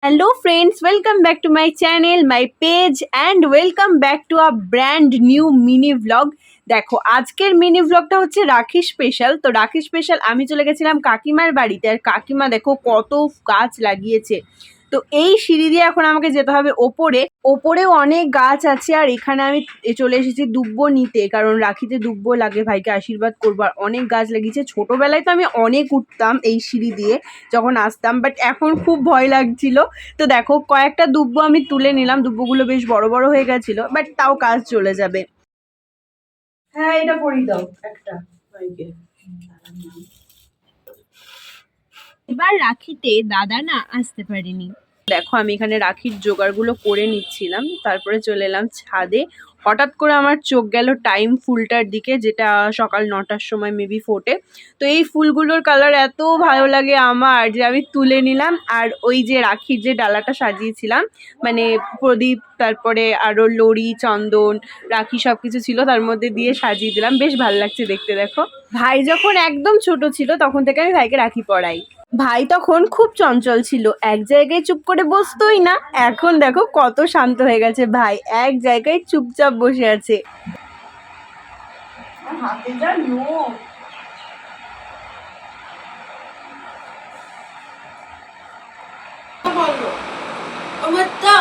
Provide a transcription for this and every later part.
Hello friends, welcome back to my channel, my page and welcome back to a brand new mini vlog. দেখো আজকের mini ভ্লগটা হচ্ছে রাখি special. তো রাখি special আমি চলে গেছিলাম কাকিমার বাড়িতে, আর কাকিমা দেখো কত গাছ লাগিয়েছে। তো এই সিঁড়ি দিয়ে এখন আমাকে যেতে হবে ওপরেও অনেক গাছ আছে। আর এখানে আমি চলে এসেছি দুব্বো নিতে, কারণ রাখিতে দুব্বো লাগে, ভাইকে আশীর্বাদ করবার। অনেক গাছ লাগিয়েছে। ছোটবেলায় তো আমি অনেক উঠতাম এই সিঁড়ি দিয়ে যখন আসতাম, বাট এখন খুব ভয় লাগছিল। তো দেখো কয়েকটা দুব্বো আমি তুলে নিলাম, দুব্বোগুলো বেশ বড় বড় হয়ে গেছিল, বাট তাও কাজ চলে যাবে। হ্যাঁ, এটা পরিয়ে দাও একটা ভাইকে। এবার রাখিতে দাদা না আসতে পারিনি। দেখো আমি এখানে রাখির জোগাড়গুলো করে নিচ্ছিলাম, তারপরে চলে এলাম ছাদে। হঠাৎ করে আমার চোখ গেল টাইম ফুলটার দিকে, যেটা সকাল 9টার সময় মেবি ফোটে। তো এই ফুলগুলোর কালার এত ভালো লাগে আমার যে আমি তুলে নিলাম। আর ওই যে রাখির যে ডালাটা সাজিয়েছিলাম, মানে প্রদীপ, তারপরে আরো লড়ি, চন্দন, রাখি সবকিছু ছিল, তার মধ্যে দিয়ে সাজিয়ে দিলাম। বেশ ভালো লাগছে দেখতে। দেখো ভাই যখন একদম ছোট ছিল তখন থেকে আমি ভাইকে রাখি পরাই। ভাই তখন খুব চঞ্চল ছিল, এক জায়গায় চুপ করে বসতোই না। এখন দেখো কত শান্ত হয়ে গেছে, ভাই এক জায়গায় চুপচাপ বসে আছে। হাতে যা নখ। আমারটা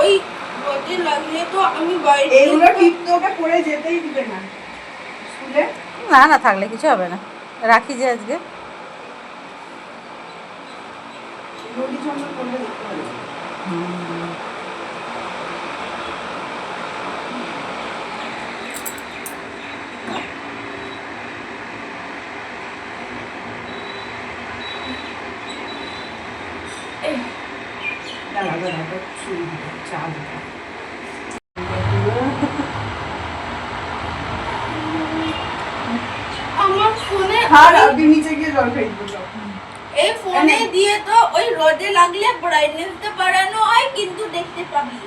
ওই রোদে লাগলে তো আমি বাইরে এগুলো ঠিক তো ওটা পরে যেতেই দিবে না স্কুলে। না না থাকলে কিছু হবে না, রাখি যে আজকে। রোদি চন্দন করলে দেখতে হবে। আমার ফোনে নিচে গিয়ে জল খাই এই ফোনে দিয়ে তো ওই রোদে লাগলে ব্রাইটনেসটা বাড়ানো হয়, কিন্তু দেখতে পাবি।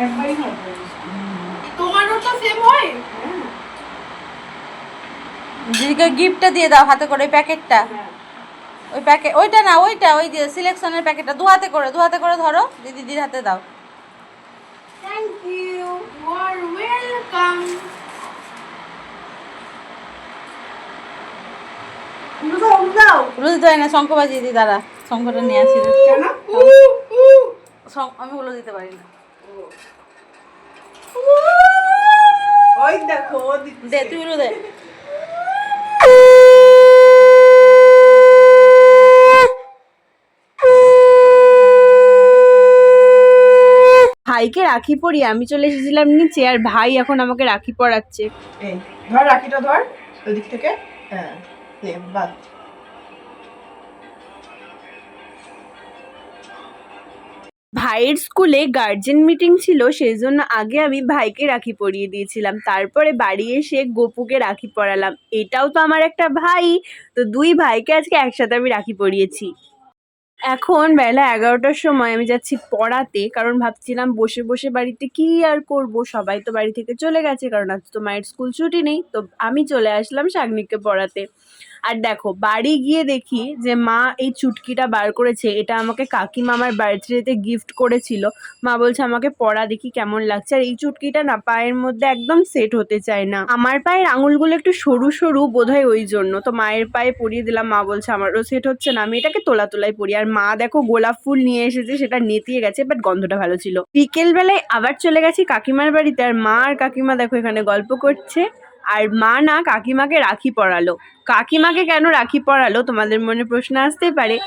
একবারই হবে। তোমারও তো সেম হয়। দিদিকে গিফটটা দিয়ে দাও হাতে করে, ওই প্যাকেটটা, ওই প্যাকেট, ওইটা না, ওইটা ওই যে সিলেকশনের প্যাকেটটা দু হাতে করে ধরো, দিদির হাতে দাও। Thank you, you are welcome. উলু দিতে হয় না, শঙ্খ বাজিয়ে দিই, দাঁড়া শঙ্খটা নিয়ে আসি। আমি উলু দিতে পারি না। ওই দেখো দে তুই উলু দে। ভাইকে রাখি পরিয়ে আমি চলে এসেছিলাম নিচে, আর ভাই এখন আমাকে রাখি পরাচ্ছে। এই ধর রাখিটা, ধর ওই দিক থেকে। হ্যাঁ বাদ। ভাইয়ের স্কুলে গার্জেন মিটিং ছিল, সেই জন্য আগে আমি ভাইকে রাখি পরিয়ে দিয়েছিলাম। তারপরে বাড়ি এসে গপুকে রাখি পরালাম। এটাও তো আমার একটা ভাই, তো দুই ভাইকে আজকে একসাথে আমি রাখি পরিয়েছি। এখন বেলা 11টার সময় আমি যাচ্ছি পড়াতে, কারণ ভাবছিলাম বসে বসে বাড়িতে কি আর করব, সবাই তো বাড়ি থেকে চলে গেছে, কারণ আজ তো মায়ের স্কুল ছুটি নেই। তো আমি চলে আসলাম শাগনিককে পড়াতে। আর দেখো বাড়ি গিয়ে দেখি যে মা এই চুটকিটা বার করেছে। এটা আমাকে কাকিমা আমার বার্থডেতে গিফট করেছিল। মা বলছে আমাকে পরা, দেখি কেমন লাগছে। আর এই চুটকিটা না পায়ের মধ্যে একদম সেট হতে চায় না, আমার পায়ের আঙুলগুলো একটু সরু সরু, বোধহয় ওই জন্য। তো মায়ের পায়ে পরিয়ে দিলাম, মা বলছে আমারও সেট হচ্ছে না, আমি এটাকে তোলা তোলাই পরি। আর মা দেখো গোলাপ ফুল নিয়ে এসেছে, সেটা নেতিয়ে গেছে, বাট গন্ধটা ভালো ছিল। বিকেল বেলায় আবার চলে গেছি কাকিমার বাড়িতে, আর মা আর কাকিমা দেখো এখানে গল্প করছে। আর মা না কাকিমাকে রাখি পরালো। কাকিমাকে কেন রাখি পরালো তোমাদের মনে প্রশ্ন আসতেই পারে।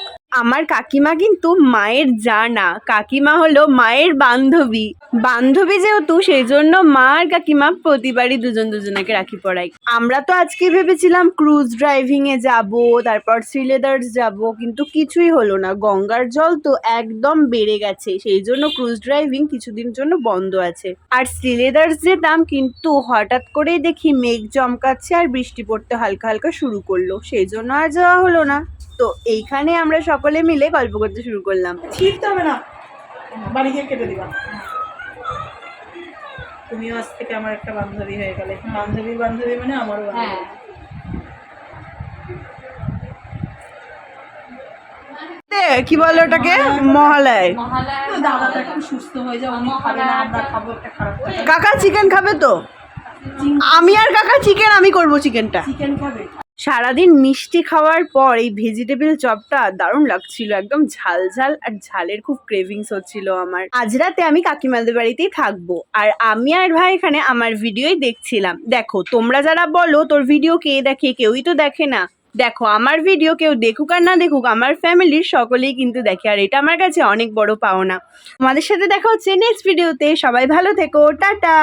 আমার কাকিমা কিন্তু মায়ের যা না, কাকিমা হলো মায়ের বান্ধবী। বান্ধবী যেহেতু, সেই জন্য মা আর কাকিমা প্রতিবারই দুজন দুজনকে রাখি পরাই। আমরা তো আজকে ভেবেছিলাম ক্রুজ ড্রাইভিং এ যাব, তারপর শ্রীলেদার্স যাব, কিন্তু কিছুই হলো না। গঙ্গার জল তো একদম বেড়ে গেছে, সেই জন্য ক্রুজ ড্রাইভিং কিছুদিনের জন্য বন্ধ আছে। আর শ্রীলেদার্স যেতাম, কিন্তু হঠাৎ করেই দেখি মেঘ চমকাচ্ছে আর বৃষ্টি পড়তে হালকা হালকা শুরু করলো, সেই জন্য আর যাওয়া হলো না। তো এইখানে আমরা সকলে মিলে গল্প করতে শুরু করলাম। ঠিক হবে না, বাড়ি গিয়ে কেটে দিবা। তুমিও আজ থেকে আমার একটা বান্ধবী হয়ে গেলে। বান্ধবী বান্ধবী মানে আমারও বান্ধবী। কি বলে ওটাকে, মহালয়। দাদাটা একটু সুস্থ হয়ে যাও, উনি খাবে না, আমরা খাবো, একটা খারাপ কথা। কাকা চিকেন খাবে তো? আমি আর কাকা চিকেন, আমি করব চিকেনটা। চিকেন খাবে? সারাদিন মিষ্টি খাওয়ার পর এই ভেজিটেবল চপটা দারুণ লাগছিল, একদম ঝাল ঝাল, আর ঝালের খুব ক্রেভিংস হচ্ছিল আমার। আজ রাতে আমি কাকিমাদের বাড়িতেই থাকবো, আর আমি আর ভাই এখানে আমার ভিডিওই দেখছিলাম। দেখো তোমরা যারা বলো তোর ভিডিও কে দেখে, কেউই তো দেখে না। দেখো আমার ভিডিও কেউ দেখুক আর না দেখুক, আমার ফ্যামিলির সকলেই কিন্তু দেখে, আর এটা আমার কাছে অনেক বড় পাওনা। তোমাদের সাথে দেখা হচ্ছে নেক্সট ভিডিওতে, সবাই ভালো থেকো, টাটা।